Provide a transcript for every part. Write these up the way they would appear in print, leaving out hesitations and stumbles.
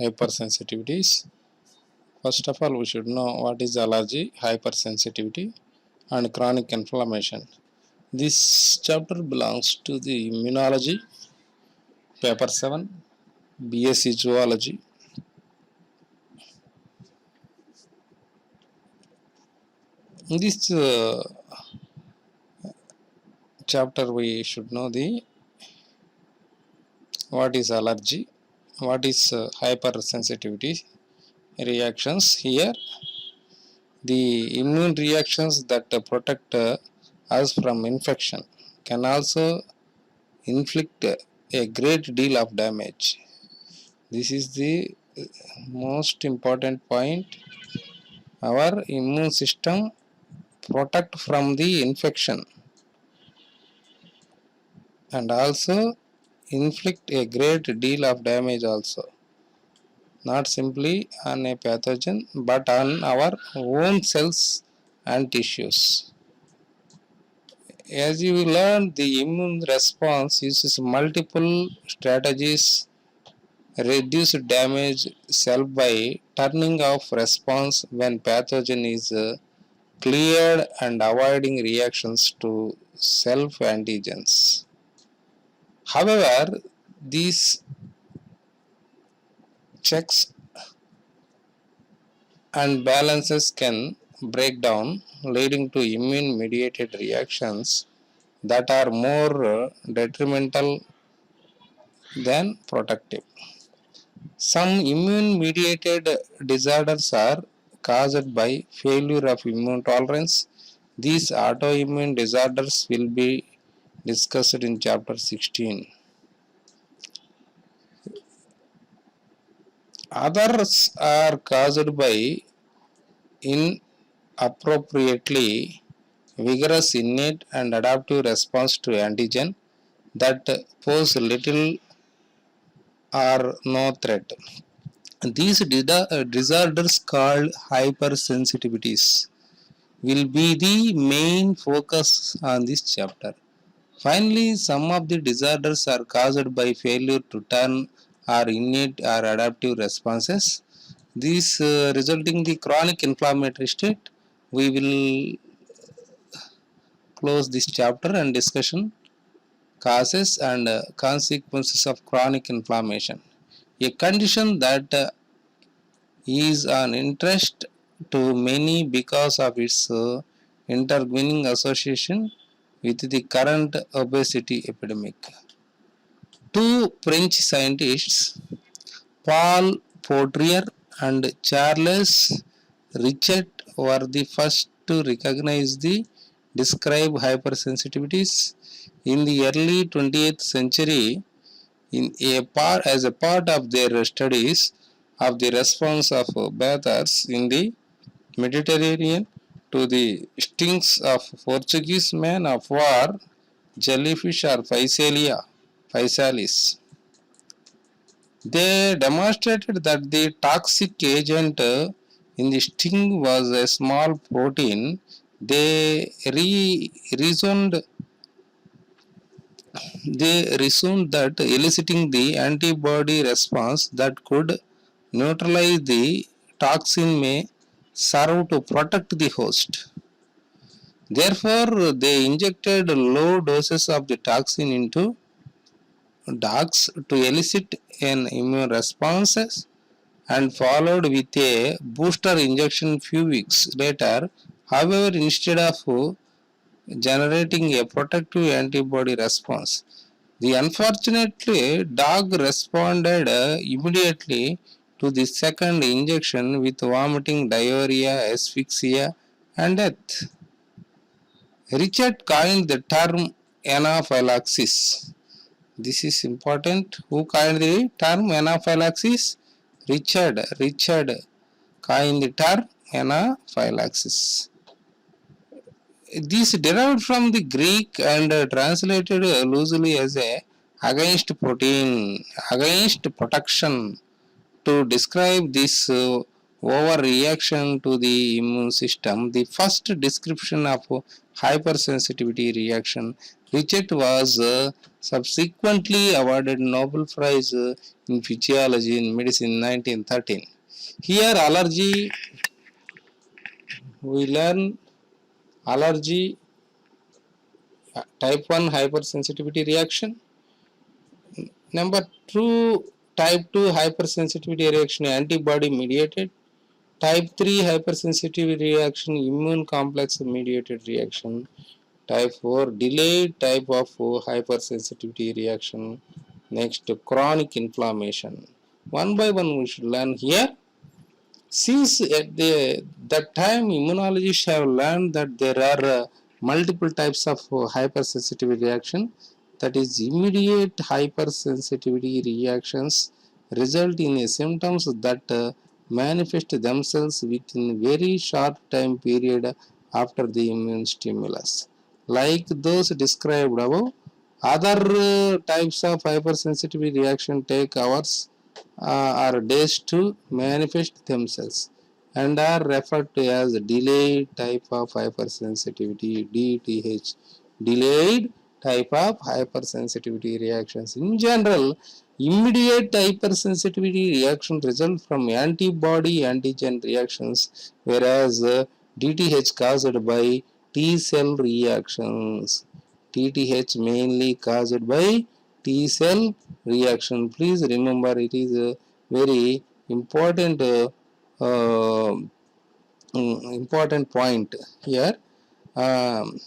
Hypersensitivities. First of all, we should know what is allergy, hypersensitivity, and chronic inflammation. This chapter belongs to the immunology, paper 7, BSc zoology. In this chapter, we should know the what is allergy, what is hypersensitivity reactions. Here, the immune reactions that protect us from infection can also inflict a great deal of damage. This is the most important point. Our immune system protect from the infection and also inflict a great deal of damage also, not simply on a pathogen but on our own cells and tissues. As you learn, the immune response uses multiple strategies reduce damage cell by turning off response when pathogen is cleared and avoiding reactions to self antigens. However, these checks and balances can break down, leading to immune mediated reactions that are more detrimental than protective. Some immune mediated disorders are caused by failure of immune tolerance. These autoimmune disorders will be discussed in chapter 16. Others are caused by inappropriately vigorous innate and adaptive response to antigen that pose little or no threat. These disorders called hypersensitivities will be the main focus on this chapter. Finally, some of the disorders are caused by failure to turn our innate or adaptive responses. These resulting the chronic inflammatory state. We will close this chapter and discussion causes and consequences of chronic inflammation. A condition that is an interest to many because of its intervening association with the current obesity epidemic. Two French scientists, Paul Poirier and Charles Richet, were the first to recognize the describe hypersensitivities in the early 20th century as a part of their studies of the response of bathers in the Mediterranean to the stings of Portuguese man of war jellyfish or Physalis. They demonstrated that the toxic agent in the sting was a small protein. They reasoned that eliciting the antibody response that could neutralize the toxin may serve to protect the host. Therefore, they injected low doses of the toxin into dogs to elicit an immune response and followed with a booster injection few weeks later. However, instead of generating a protective antibody response, the unfortunately dog responded immediately to the second injection with vomiting, diarrhea, asphyxia, and death. Richard coined the term anaphylaxis. This is important. Who coined the term anaphylaxis? Richard coined the term anaphylaxis. This derived from the Greek and translated loosely as a against protection to describe this overreaction to the immune system. The first description of hypersensitivity reaction, Richet was subsequently awarded Nobel Prize in Physiology in Medicine 1913. Here allergy, we learn allergy type 1 hypersensitivity reaction. Number 2, type 2 hypersensitivity reaction antibody mediated. Type 3 hypersensitivity reaction immune complex mediated reaction. Type 4 delayed type of hypersensitivity reaction. Next, chronic inflammation. One by one we should learn here. Since at that time immunologists have learned that there are multiple types of hypersensitivity reaction, that is immediate hypersensitivity reactions result in symptoms that manifest themselves within very short time period after the immune stimulus, like those described above. Other types of hypersensitivity reaction take hours or days to manifest themselves and are referred to as delayed type of hypersensitivity, DTH, delayed type of hypersensitivity reactions. In general, immediate hypersensitivity reaction result from antibody antigen reactions, whereas DTH caused by T cell reactions. TTH mainly caused by T cell reaction. Please remember, it is a very important important point here. Um,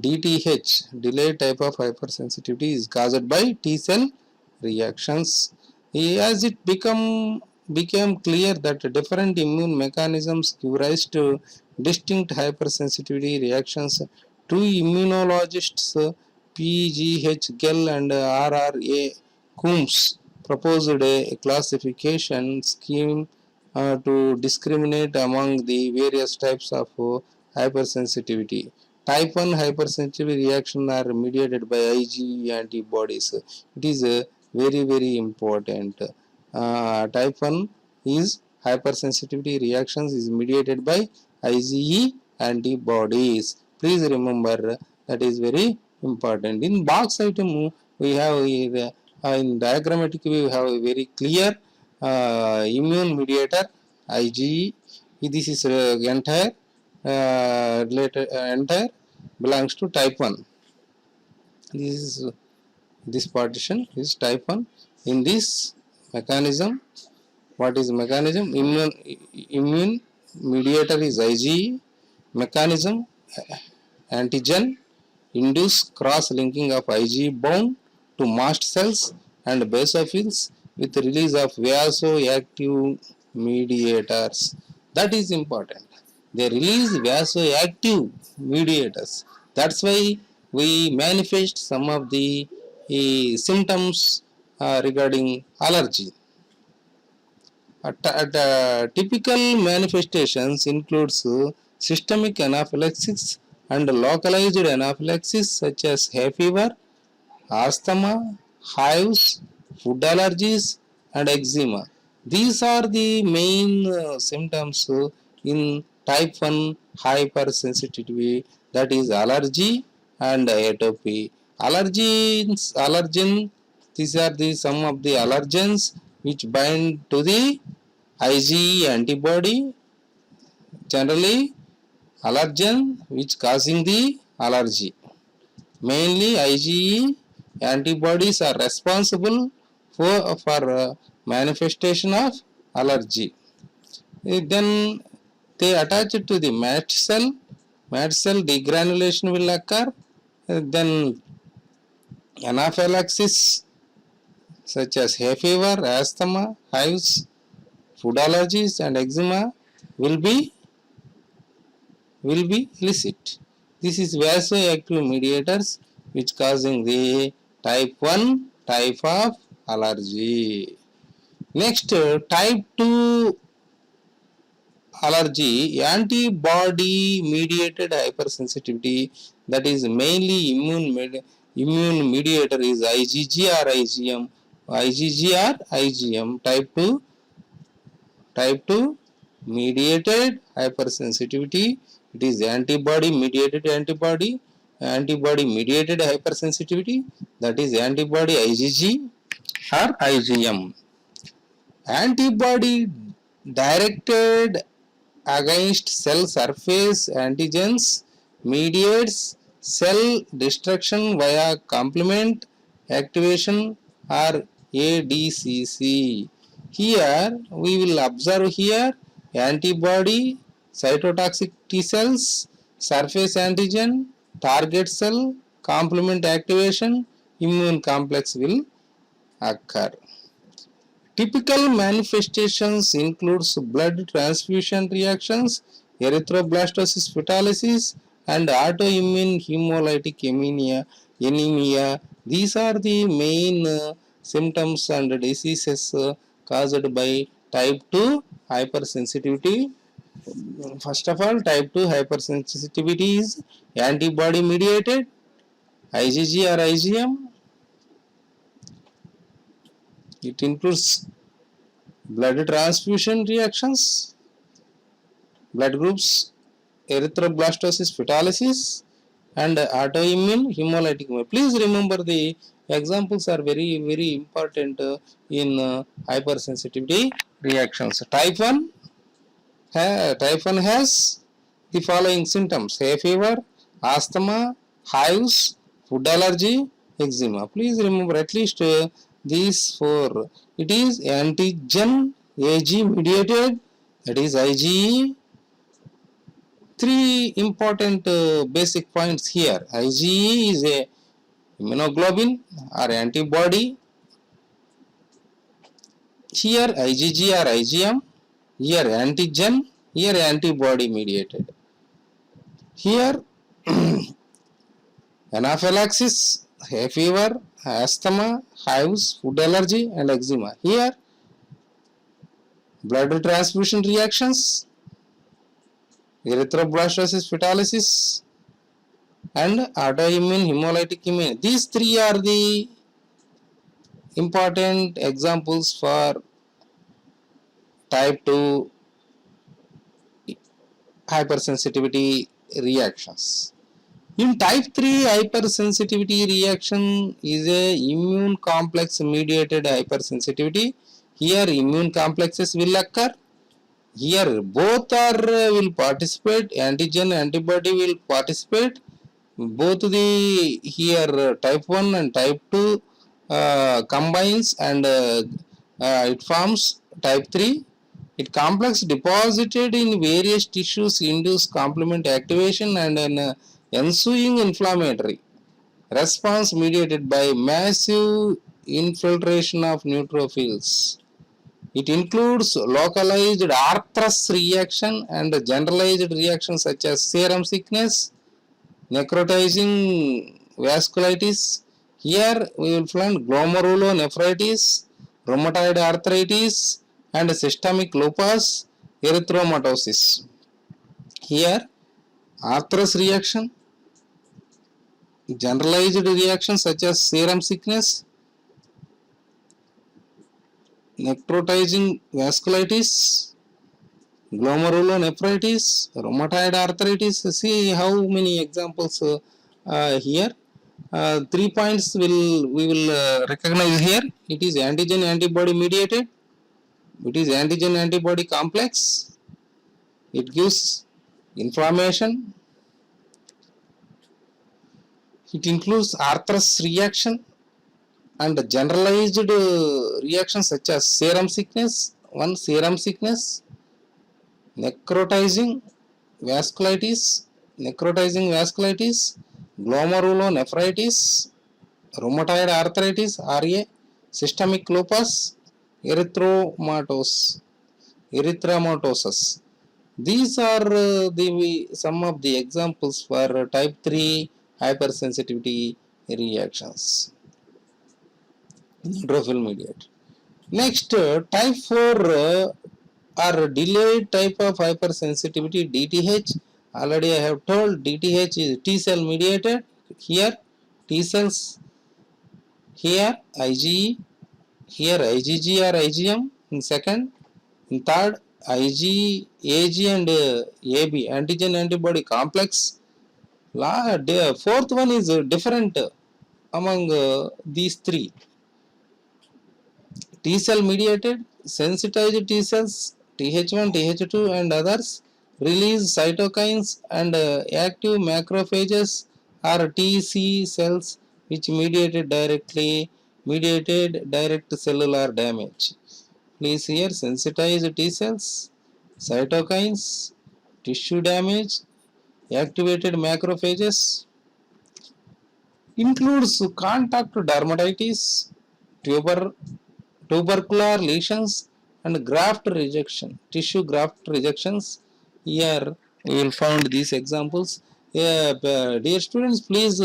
DTH, delayed type of hypersensitivity, is caused by T cell reactions. As it became clear that different immune mechanisms give rise to distinct hypersensitivity reactions, two immunologists, P.G.H. Gell and R.R.A. Coombs, proposed a classification scheme to discriminate among the various types of hypersensitivity. Type 1 hypersensitivity reaction are mediated by IgE antibodies. It is very important. Type 1 is hypersensitivity reactions is mediated by IgE antibodies. Please remember, that is very important. In box item we have in diagrammatic we have a very clear immune mediator IgE. This is entire entire belongs to type 1. This partition is type 1. In this mechanism, what is mechanism? Immune mediator is IgE. Mechanism, antigen induce cross linking of IgE bound to mast cells and basophils with release of vasoactive mediators. That is important. They release vasoactive mediators. That's why we manifest some of the symptoms regarding allergy. Typical manifestations includes systemic anaphylaxis and localized anaphylaxis such as hay fever, asthma, hives, food allergies, and eczema. These are the main symptoms in type 1 hypersensitivity, that is allergy and atopy. Allergen, these are the some of the allergens which bind to the IgE antibody, generally allergen which causing the allergy. Mainly IgE antibodies are responsible for manifestation of allergy. Then they attach it to the mast cell degranulation will occur. Then anaphylaxis such as hay fever, asthma, hives, food allergies and eczema will be illicit. This is vasoactive mediators which causing the type 1 type of allergy. Next, type 2 allergy, antibody mediated hypersensitivity, that is mainly immune mediator is IgG or IgM. IgG or IgM. Type 2 mediated hypersensitivity. It is antibody mediated antibody mediated hypersensitivity, that is antibody IgG or IgM. Antibody directed against cell surface antigens mediates cell destruction via complement activation or ADCC. Here we will observe here antibody, cytotoxic T cells, surface antigen, target cell, complement activation, immune complex will occur. Typical manifestations includes blood transfusion reactions, erythroblastosis fetalis, and autoimmune hemolytic anemia. These are the main symptoms and diseases caused by type 2 hypersensitivity. First of all, type 2 hypersensitivity is antibody mediated, IgG or IgM. It includes blood transfusion reactions, blood groups, erythroblastosis fetalis, and autoimmune hemolytic anemia. Please remember the examples are very important in hypersensitivity reactions. Type 1 has the following symptoms: hay fever, asthma, hives, food allergy, eczema. Please remember at least these four. It is antigen Ag mediated, that is IgE. Three important basic points here. IgE is a immunoglobulin or antibody. Here IgG or IgM. Here antigen. Here antibody mediated. Here anaphylaxis, hay fever, asthma, hives, food allergy and eczema. Here blood transfusion reactions, erythroblastosis fetalis and autoimmune hemolytic anemia. These three are the important examples for type 2 hypersensitivity reactions. In type 3 hypersensitivity reaction is a immune complex mediated hypersensitivity. Here immune complexes will occur. Here both are will participate, antigen antibody will participate. Both the here type 1 and type 2 combines and it forms type 3. It complex deposited in various tissues induce complement activation and an ensuing inflammatory response mediated by massive infiltration of neutrophils. It includes localized arthros reaction and generalized reactions such as serum sickness, necrotizing vasculitis. Here we will find glomerulonephritis, rheumatoid arthritis, and systemic lupus erythematosus. Here arthros reaction, generalized reactions such as serum sickness, necrotizing vasculitis, glomerulonephritis, rheumatoid arthritis. See how many examples here. 3 points we will recognize here. It is antigen antibody mediated. It is antigen antibody complex. It gives inflammation. It includes arthros reaction and generalized reactions such as serum sickness. One serum sickness, necrotizing vasculitis, glomerulonephritis, rheumatoid arthritis (RA), systemic lupus, erythematosus. These are some of the examples for type 3 hypersensitivity reactions. Neutrophil mediated. Next, type 4 are delayed type of hypersensitivity, DTH. Already I have told DTH is T cell mediated. Here T cells, here IgE, here IgG or IgM in second. In third IG, AG and AB, antigen antibody complex. Fourth one is different among these three. T cell mediated, sensitized T cells, Th1, Th2 and others release cytokines and active macrophages or TC cells which mediated direct cellular damage. Please here sensitized T cells, cytokines, tissue damage, activated macrophages, includes contact dermatitis, tubercular lesions and graft rejection, tissue graft rejections. Here we will find these examples. Dear students, please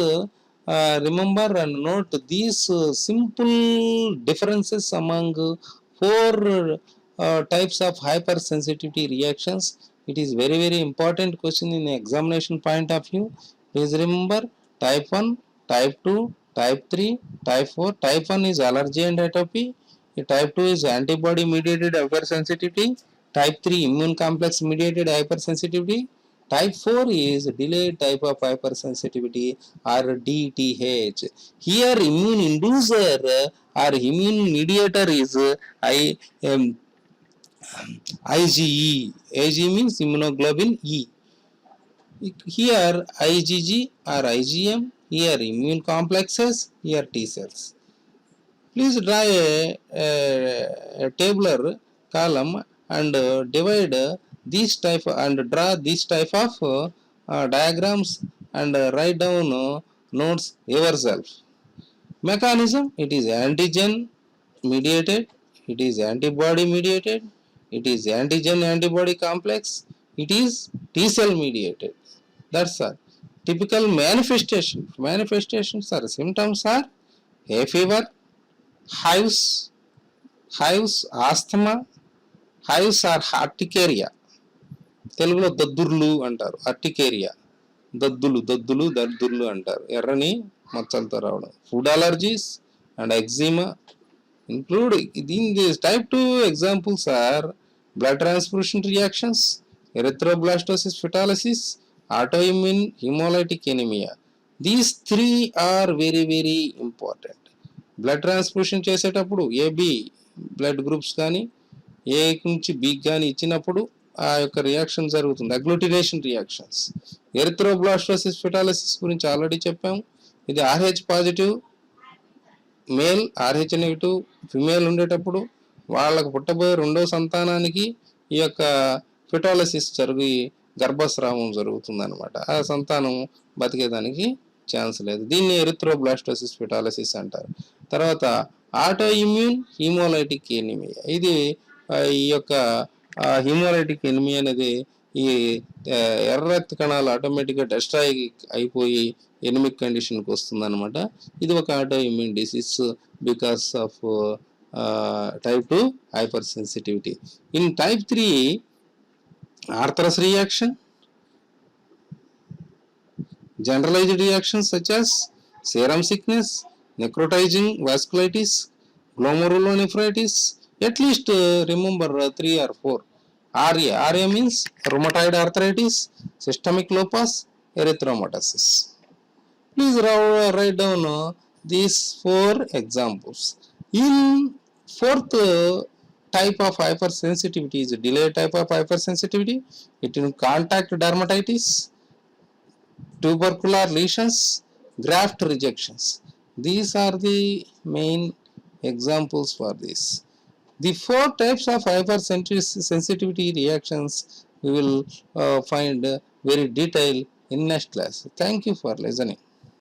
remember and note these simple differences among four types of hypersensitivity reactions. It is very important question in examination point of view. Please remember type 1, type 2, type 3, type 4. Type 1 is allergy and atopy. Type 2 is antibody mediated hypersensitivity. Type 3 immune complex mediated hypersensitivity. Type 4 is delayed type of hypersensitivity or DTH. Here immune inducer or immune mediator is IgE. IgE means immunoglobulin E. Here IgG or IgM. Here immune complexes. Here T cells. Please draw a tabular column and divide these type and draw these type of diagrams and write down notes yourself. Mechanism, it is antigen mediated, it is antibody mediated, it is antigen antibody complex, it is T cell mediated. That's all. Typical manifestations are symptoms are hay fever, hives, asthma, hives are urticaria. తెలుగులో దద్దుర్లు అంటారు. Urticaria దద్దుర్లు అంటారు. ఎర్రని మచ్చలతో రావడం. Food allergies and eczema include in this type 2 examples are blood transfusion reactions, erythroblastosis fetalis, autoimmune hemolytic anemia. These three are very important. Blood transfusion చేసేటప్పుడు AB blood groups కానీ ఏ నుంచి బి కానీ ఇచ్చినప్పుడు ఆ యొక్క రియాక్షన్ జరుగుతుంది, అగ్లూటినేషన్ రియాక్షన్స్. ఎరిథ్రోబ్లాస్టోసిస్ ఫెటాలిసిస్ గురించి already చెప్పాము. ఇది RH positive male, RH negative female ఉండేటప్పుడు వాళ్ళకు పుట్టబోయే రెండో సంతానానికి ఈ యొక్క ఫెటాలిసిస్ జరిగి గర్భస్రావం జరుగుతుందన్నమాట. ఆ సంతానం బతికేదానికి ఛాన్స్ లేదు. దీన్ని ఎరిథ్రోబ్లాస్టోసిస్ ఫెటాలిసిస్ అంటారు. తర్వాత ఆటో ఇమ్యూన్ హీమోలైటిక్ ఎనిమియా. ఇది ఈ యొక్క హీమోలైటిక్ ఎనిమియా అనేది ఈ ఎర్ర రక్త కణాలు ఆటోమేటిక్గా డెస్ట్రాయ్ అయిపోయి ఎనిమిక్ కండిషన్కి వస్తుందన్నమాట. ఇది ఒక auto immune disease because of type 2 hypersensitivity. In type 3 arthritis reaction, generalized reactions such as serum sickness, necrotizing vasculitis, glomerulonephritis. At least remember 3 or 4. RA means rheumatoid arthritis, systemic lupus, erythematosus. Please write down these 4 examples. In fourth type of hypersensitivity is delayed type of hypersensitivity. It will contact dermatitis, tubercular lesions, graft rejections. These are the main examples for this. The 4 types of hypersensitivity reactions we will find very detailed in next class. Thank you for listening.